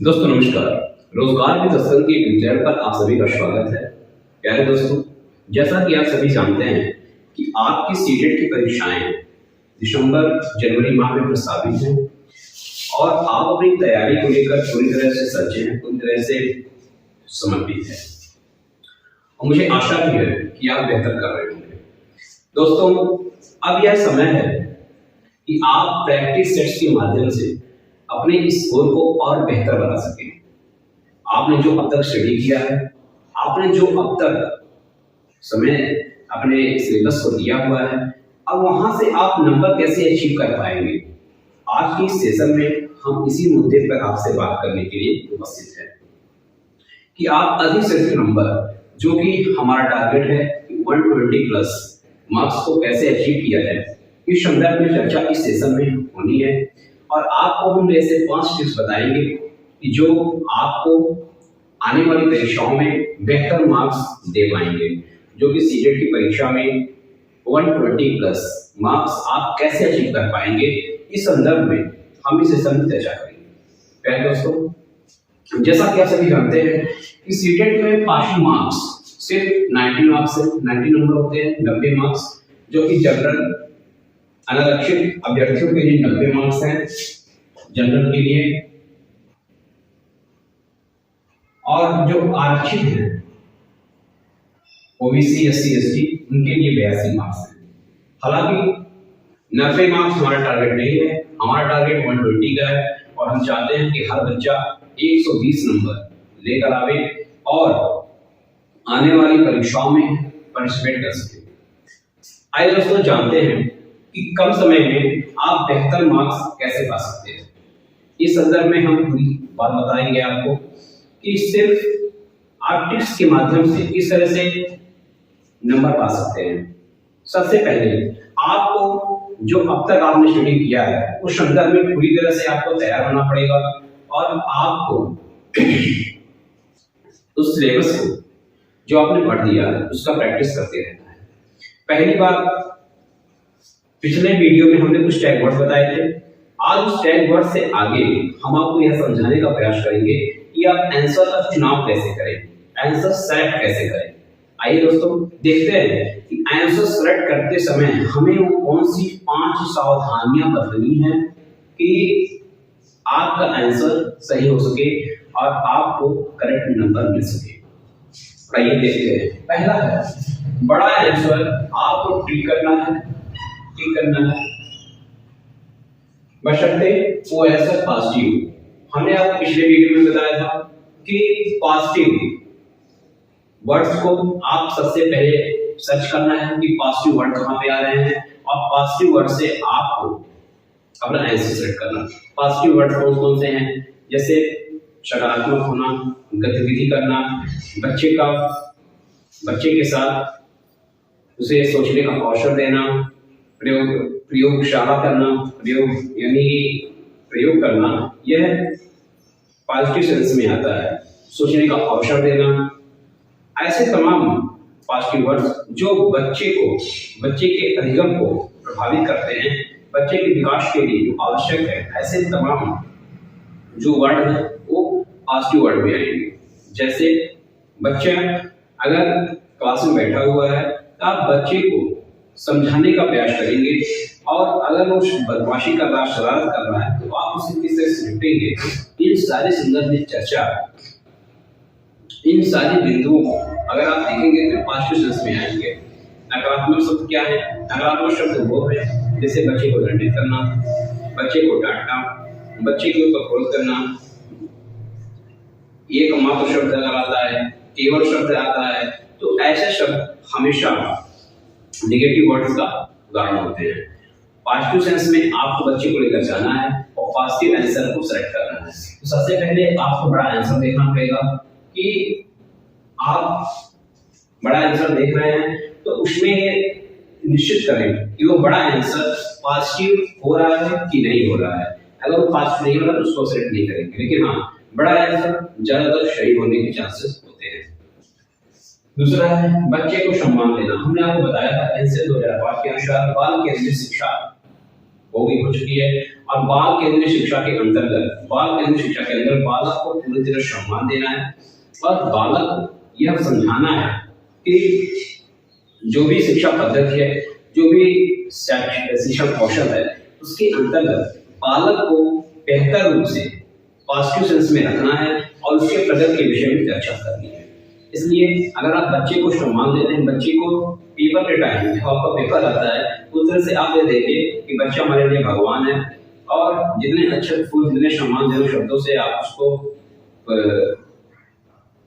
दोस्तों नमस्कार। रोजगार के दस्तक के चैनल पर आप सभी का स्वागत है। प्यारे दोस्तों, जैसा कि आप सभी जानते हैं कि आपकी सीटेट की परीक्षाएं दिसंबर जनवरी माह में प्रस्तावित हैं और आप अपनी तैयारी को लेकर पूरी तरह से सज्ज हैं, पूरी तरह से समर्पित हैं और मुझे आशा भी है कि आप बेहतर कर रहे होंगे। दोस्तों, अब यह समय है कि आप प्रैक्टिस सेट्स के माध्यम से अपने स्कोर को और बेहतर बना सकें। आपने जो अब तक स्टडी किया है, आपने जो अब तक समय अपने सिलेबस को दिया हुआ है, अब वहां से आप नंबर कैसे अचीव कर पाएंगे। आज की सेशन में हम इसी मुद्दे पर आपसे बात करने के लिए उपस्थित हैं कि आप अधिक से अधिक नंबर, जो कि हमारा टारगेट है 120 प्लस मार्क्स को कैसे अचीव किया जाए, इस संदर्भ में चर्चा इस सेशन में होनी है। और आपको हम ऐसे 5 टिप्स बताएंगे कि जो आपको आने वाली परीक्षाओं में बेहतर मार्क्स दे पाएंगे, जो कि सीटेट की परीक्षा में 120 प्लस मार्क्स आप कैसे अचीव कर पाएंगे। इस संदर्भ में हम इस सेशन में चर्चा करेंगे। पहले दोस्तों, जैसा कि आप सभी जानते हैं कि सीटेट में पासिंग मार्क्स सिर्फ 90 मार्क्स है, 90 नंबर होते हैं, 90 मार्क्स, जो कि जनरल अनारक्षित अभ्यर्थियों के लिए 90 मार्क्स हैं जनरल के लिए, और जो आरक्षित हैं ओबीसी एससी एसटी उनके लिए 82 मार्क्स हैं। हालांकि 90 मार्क्स हमारा टारगेट नहीं है, हमारा टारगेट 120 का है और हम चाहते हैं कि हर बच्चा 120 नंबर लेकर आवे और आने वाली परीक्षाओं में पार्टिसिपेट कर सके। आइए दोस्तों, जानते हैं कि कम समय में आप बेहतर मार्क्स कैसे पा सकते हैं। इस संदर्भ में हम पूरी बात बताएंगे आपको कि सिर्फ आप टिप्स के माध्यम से किस तरह से नंबर पा सकते हैं। सबसे पहले आपको जो अब तक आपने स्टडी किया है उस संदर्भ में पूरी तरह से आपको तैयार होना पड़ेगा और आपको उस सिलेबस को जो आपने पढ़ लिया है उसका प्रैक्टिस करते रहना है। पहली बात, पिछले वीडियो में हमने कुछ टैग वर्ड बताए थे। आज उस टैग वर्ड से आगे हम आपको यह समझाने का प्रयास करेंगे कि आप आंसर का चुनाव कैसे करें, आंसर सेलेक्ट कैसे करें। आइए दोस्तों, देखते हैं कि आंसर सेलेक्ट करते समय हमें वो कौन सी 5 सावधानियां बरतनी है कि आपका आंसर सही हो सके और आपको करेक्ट नंबर मिल सके। आइए देखते हैं। पहला है, बड़ा आंसर आपको टिक करना है, बशर्ते वो आंसर पॉजिटिव। हमने आपको पिछले वीडियो में बताया था कि पॉजिटिव वर्ड्स को आप सबसे पहले सर्च करना है कि पॉजिटिव वर्ड कहां पे आ रहे हैं और पॉजिटिव वर्ड से आपको अपना आंसर सेलेक्ट करना। पॉजिटिव वर्ड कौन कौन से हैं, जैसे सकारात्मक होना, गतिविधि करना, बच्चे के साथ उसे सोचने का अवसर देना, प्रयोगशाला करना, प्रयोग करना, यह पॉजिटिव सेंस में आता है। सोचने का अवसर देना, ऐसे तमाम पॉजिटिव वर्ड्स जो बच्चे के अधिगम को प्रभावित करते हैं, बच्चे के विकास के लिए जो आवश्यक है, ऐसे तमाम जो वर्ड है वो पॉजिटिव वर्ड में आएंगे। जैसे बच्चा अगर क्लास में बैठा हुआ है तो आप बच्चे को समझाने का प्रयास करेंगे और अगर वो बदमाशी कर रहा है, शरारत कर रहा है, तो आप उसे किस तरह से निपटेंगे। इन सारे संदर्भ में चर्चा, इन सारे बिंदुओं को अगर आप देखेंगे तो पॉजिटिव सेंस में आएंगे। नकारात्मक शब्द क्या है? नकारात्मक शब्द वो है जैसे बच्चे को दंडित करना, बच्चे को डांटना, बच्चे के ऊपर क्रोध करना, एक मात्र शब्द अगर आता है, केवल शब्द आता है, तो ऐसे शब्द हमेशा नेगेटिव वर्ड्स का उदाहरण होते हैं। पॉजिटिव सेंस में आपको बच्चे को लेकर जाना है और पॉजिटिव आंसर को सेलेक्ट करना है। तो सबसे पहले आपको बड़ा आंसर देखना पड़ेगा कि आप बड़ा आंसर देख रहे हैं तो उसमें निश्चित करें कि वो बड़ा आंसर पॉजिटिव हो रहा है कि नहीं हो रहा है। अगर वो पॉजिटिव नहीं हो रहा तो उसको सेलेक्ट नहीं करेंगे, लेकिन हाँ, बड़ा आंसर ज्यादातर सही होने के चांसेस होते हैं। दूसरा है बच्चे को सम्मान देना। हमने आपको बताया था एनसीएल 2005 के अनुसार बाल केंद्रित शिक्षा वो भी हो चुकी है। और बाल केंद्रीय शिक्षा के अंतर्गत बाल केंद्रीय शिक्षा के अंदर बालक को पूरी तरह सम्मान देना है और बालक को यह समझाना है कि जो भी शिक्षा पद्धति है, जो भी शिक्षण कौशल है, उसके अंतर्गत बालक को बेहतर रूप से पॉजिटिव सेंस में रखना है और उसके प्रगति के विषय में चर्चा करनी है। इसलिए अगर आप बच्चे को सम्मान देते हैं, बच्चे को पेपर के टाइम जब आपका पेपर आता है उस तरह से आप ये देखिए कि बच्चा हमारे लिए भगवान है और जितने अच्छे फूल, जितने सम्मानजनक शब्दों से आप उसको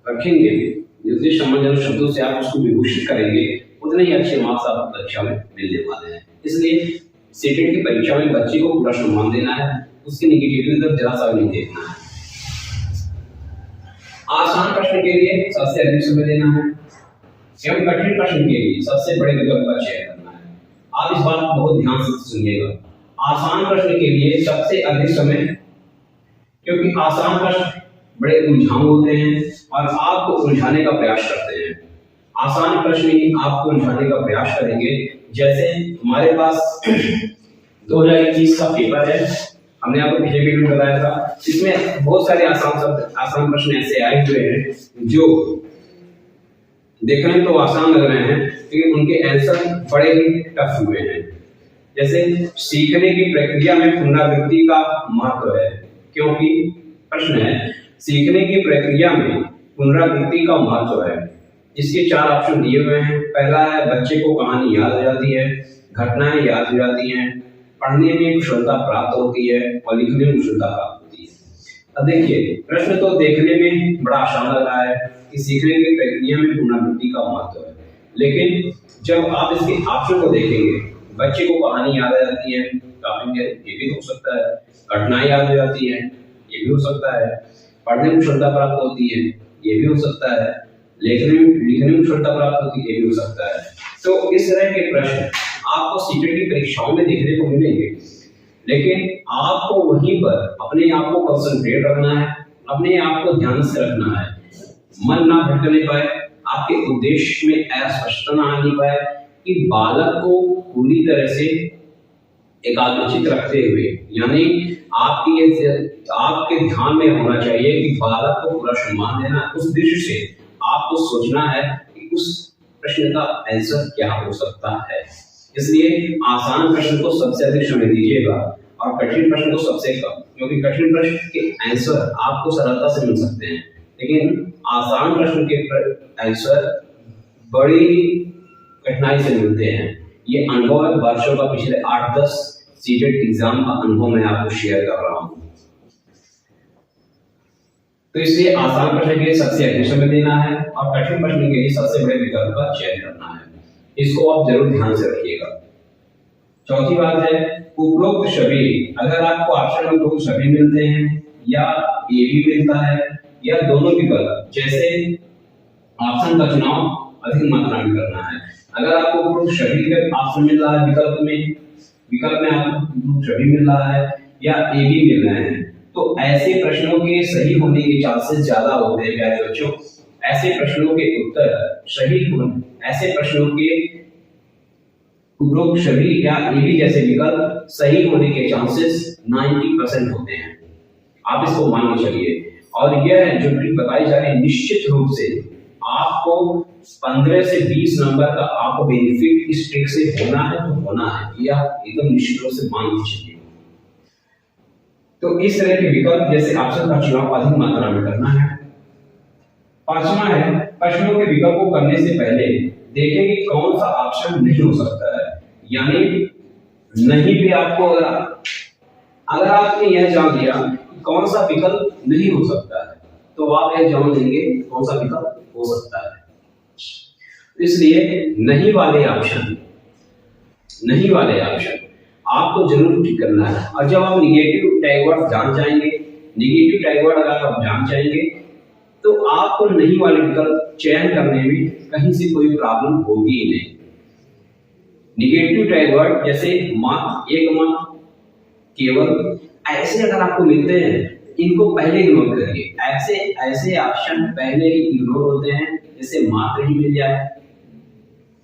रखेंगे, जितने सम्मानजनक शब्दों से आप उसको विभूषित करेंगे, उतने ही अच्छे मार्क्स आपको परीक्षा में मिलने वाले हैं। इसलिए सीटेट की परीक्षा में बच्चे को पूरा सम्मान देना है, उसकी निगेटिविटी तरफ जरा सा नहीं देखना है। आसान प्रश्न के लिए सबसे अधिक समय देना है एवं कठिन प्रश्न के लिए सबसे बड़े विकल्प का चयन करना है। आप इस बात को बहुत ध्यान से सुनिएगा। आसान प्रश्न के लिए सबसे अधिक समय, क्योंकि आसान प्रश्न बड़े उलझाऊ होते हैं और आपको उलझाने का प्रयास करते हैं। आसान प्रश्न ही आपको उलझाने का प्रयास करेंगे। जैसे हमारे पास 2021 का पेपर है, हमने आपको पिछले वीडियो में बताया था, इसमें बहुत सारे आसान प्रश्न ऐसे आए हुए हैं जो देखने में तो आसान लग रहे हैं लेकिन उनके आंसर बड़े ही टफ हुए हैं। जैसे सीखने की प्रक्रिया में पुनरावृत्ति का महत्व है, क्योंकि प्रश्न है सीखने की प्रक्रिया में पुनरावृत्ति का महत्व है। इसके 4 ऑप्शन दिए हुए हैं। पहला है बच्चे को कहानी याद हो जाती है, घटनाएं याद हो जाती हैं, पढ़ने में कुशलता प्राप्त होती है और लिखने में कुशलता प्राप्त होती है। अब देखिए, प्रश्न तो देखने में बड़ा आसान लग रहा है कि सीखने की प्रक्रिया में पुनरावृत्ति का महत्व है, लेकिन जब आप इसके ऑप्शन को देखेंगे, बच्चे को कहानी याद आ जाती है, काफी ये भी हो सकता है, घटनाएं याद हो जाती है, ये भी हो सकता है, पढ़ने में कुशलता प्राप्त होती है, ये भी हो सकता है, लिखने में कुशलता प्राप्त होती है, ये भी हो सकता है। तो इस तरह के प्रश्न आपको सीटेट की परीक्षाओं में देखने को मिलेंगे, लेकिन आपको वहीं पर अपने आप को कंसंट्रेट रखना है, अपने आप को ध्यान से रखना है, मन ना भटकने पाए, आपके उद्देश्य में अस्पष्टता ना आने पाए, कि बालक को पूरी तरह से एकाग्रचित रखते हुए, यानी आपके ध्यान में होना चाहिए कि बालक को पूरा सम्मान देना। उस दृष्टि से आपको सोचना है कि उस प्रश्न का आंसर क्या हो सकता है। इसलिए आसान प्रश्न को सबसे अधिक समय दीजिएगा और कठिन प्रश्न को सबसे कम, क्योंकि कठिन प्रश्न के आंसर आपको सरलता से मिल सकते हैं, लेकिन आसान प्रश्न के आंसर बड़ी कठिनाई से मिलते हैं। ये अनुभव है वर्षों का, पिछले 8-10 सीटेट एग्जाम का अनुभव मैं आपको शेयर कर रहा हूँ। तो इसलिए आसान प्रश्न के लिए सबसे अधिक समय देना है और कठिन प्रश्न के लिए सबसे बड़े विकल्प का चयन करना है। इसको आप जरूर ध्यान से रखिएगा। चौथी बात है उपरोक्त सभी, अगर आपको ऑप्शन में उपरोक्त सभी मिलते हैं या ए भी मिलता है या दोनों विकल्प, जैसे ऑप्शन का चुनाव अधिक मात्रा में करना है। अगर आपको उपरोक्त सभी का ऑप्शन मिल रहा है, विकल्प में आपको उपरोक्त सभी मिल रहा है या ए भी मिल रहे हैं, तो ऐसे प्रश्नों के सही होने के चांसेस ज्यादा होते हैं प्यारे बच्चों। ऐसे प्रश्नों के उत्तर सही होने, ऐसे प्रश्नों के उपरोक्त सभी या ए भी जैसे विकल्प सही होने के चांसेस 90% होते हैं। आप इसको मान के चलिए। और यह जो ट्रिक बताई जा रही है, निश्चित रूप से आपको 15 से 20 नंबर का आपको बेनिफिट इस ट्रिक से होना है तो होना है, यह एकदम निश्चित रूप से मान के चलिए। तो इस तरह के विकल्प जैसे ऑप्शन का चुनाव अधिक मात्रा में करना है। पांचवा है प्रश्नों के विकल्प को करने से पहले देखें कि कौन सा ऑप्शन नहीं हो सकता है, यानी नहीं भी आपको अगर आपने यह जान लिया कि कौन सा विकल्प नहीं हो सकता है, तो आप यह जान लेंगे कौन सा विकल्प हो सकता है। इसलिए नहीं वाले ऑप्शन आपको जरूर टिक करना है। और जब आप निगेटिव टैग वर्ड जान जाएंगे, निगेटिव टैग वर्ड अगर आप जान जाएंगे तो आपको नहीं वाले विकल्प चयन करने में कहीं से कोई प्रॉब्लम होगी ही नहीं। निगेटिव टैग वर्ड जैसे मात्र, एक मात्र, केवल, ऐसे अगर आपको मिलते हैं, इनको पहले इग्नोर करिए। ऐसे ऑप्शन पहले ही इग्नोर होते हैं। जैसे मात्र ही मिल जाए,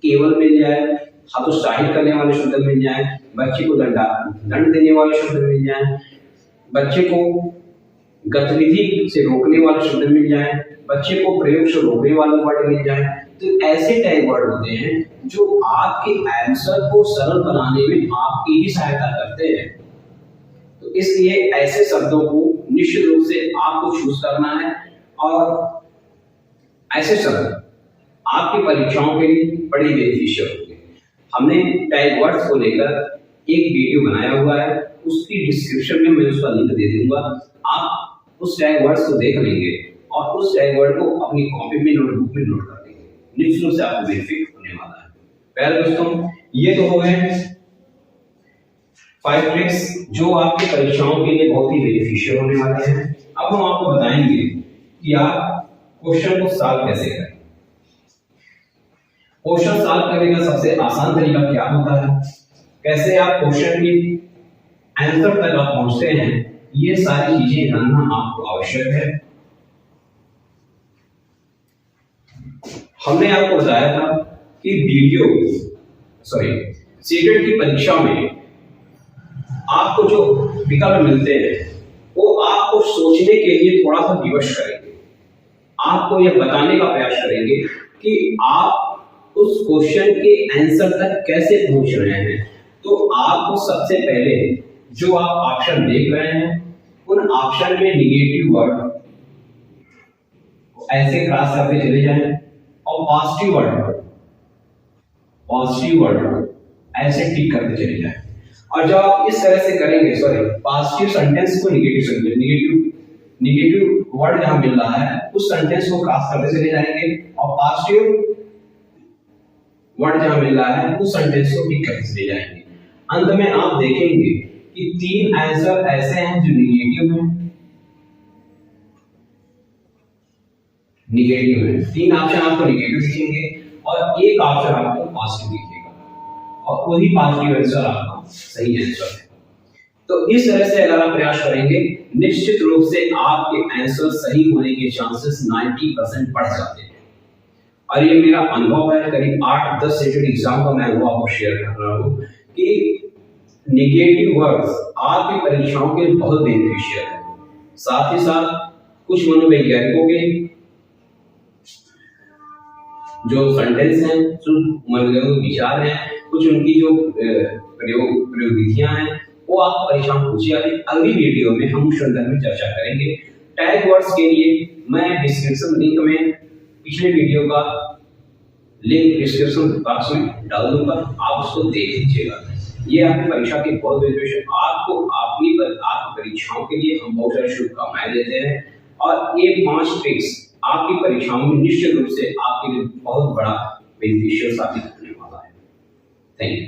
केवल मिल जाए, हतोत्साहित करने वाले शब्द मिल जाए, बच्चे को दंड देने वाले शब्द मिल जाए, बच्चे को गतिविधि से रोकने वाले शब्द मिल जाए, बच्चे को प्रयोग से रोकने वाले वर्ड मिल जाए। तो ऐसे टैग वर्ड होते हैं जो आपके आंसर को सरल बनाने में आपकी ही सहायता करते हैं। तो इसलिए ऐसे शब्दों को निश्चित रूप से आपको चूज करना है और ऐसे शब्द आपकी परीक्षाओं के लिए बड़ी बेनिफिशियल होंगे। हमने टैग वर्ड्स को लेकर एक वीडियो बनाया हुआ है, उसकी डिस्क्रिप्शन में मैं उसका लिंक दे दूंगा। आप उस टैग वर्ड्स को देख लेंगे और उस टैग वर्ड को अपनी कॉपी में नोटबुक में नोट कर लेंगे, निश्चित रूप से आपको बेनिफिट होने वाला है। प्यारे दोस्तों, ये तो हो गए 5 ट्रिक्स जो आपकी परीक्षाओं के लिए बहुत ही बेनिफिशियल होने वाले हैं। अब हम आपको बताएंगे कि आप क्वेश्चन को सॉल्व कैसे करें। क्वेश्चन सॉल्व करने का सबसे आसान तरीका क्या होता है, कैसे आप क्वेश्चन के आंसर तक आप पहुंचते हैं, ये सारी चीजें जानना आपको आवश्यक है। हमने आपको बताया था कि सीटेट की परीक्षा में आपको जो विकल्प मिलते हैं वो आपको सोचने के लिए थोड़ा सा विवश करेंगे, आपको यह बताने का प्रयास करेंगे कि आप उस क्वेश्चन के आंसर तक कैसे पहुंच रहे हैं। तो आपको सबसे पहले जो आप ऑप्शन देख रहे हैं उन ऑप्शन में निगेटिव वर्ड ऐसे क्रॉस करते चले जाएं और पॉजिटिव वर्ड ऐसे टिक करते चले जाएं। और जब आप इस तरह से करेंगे, पॉजिटिव सेंटेंस को निगेटिव वर्ड जहां मिल रहा है उस सेंटेंस को क्रॉस करते चले जाएंगे और पॉजिटिव वर्ड जहां मिल रहा है उस सेंटेंस को टिक करते चले जाएंगे। अंत में आप देखेंगे कि 3 आंसर ऐसे हैं जो निगेटिव हैं, 3 ऑप्शन आपको निगेटिव दिखेंगे और एक ऑप्शन आपको पॉजिटिव दिखेगा और वही पॉजिटिव आंसर आपका सही आंसर है। तो इस तरह से अगर आप प्रयास करेंगे, निश्चित रूप से आपके आंसर सही होने के चांसेस 90% बढ़ जाते हैं। और ये मेरा अनुभव है, करीब 8-10 सेटेड एग्जाम का मैं अनुभव आपको शेयर कर रहा हूँ कि निगेटिव वर्ड्स आपकी परीक्षाओं के लिए बहुत बेनिफिशियल है। साथ ही साथ कुछ मनोवैज्ञानिकों के जो सेंटेंस हैं, जो मनोवैज्ञानिक विचार हैं, कुछ उनकी जो प्रयोग विधियां हैं वो आप परीक्षा में पूछी जाती है। अगली वीडियो में हम उस संदर्भ में चर्चा करेंगे। टैग वर्ड्स के लिए मैं डिस्क्रिप्शन लिंक में पिछले वीडियो का लिंक डिस्क्रिप्शन बॉक्स में डाल दूंगा, आप उसको देख लीजिएगा। ये आपकी परीक्षा के बहुत बेनिफिशियल, आपको आपकी परीक्षाओं के लिए हम बहुत सारी शुभकामनाएं देते हैं और ये 5 ट्रिक्स आपकी परीक्षाओं में निश्चित रूप से आपके लिए बहुत बड़ा बेनिफिशियल साबित होने वाला है। Thank you.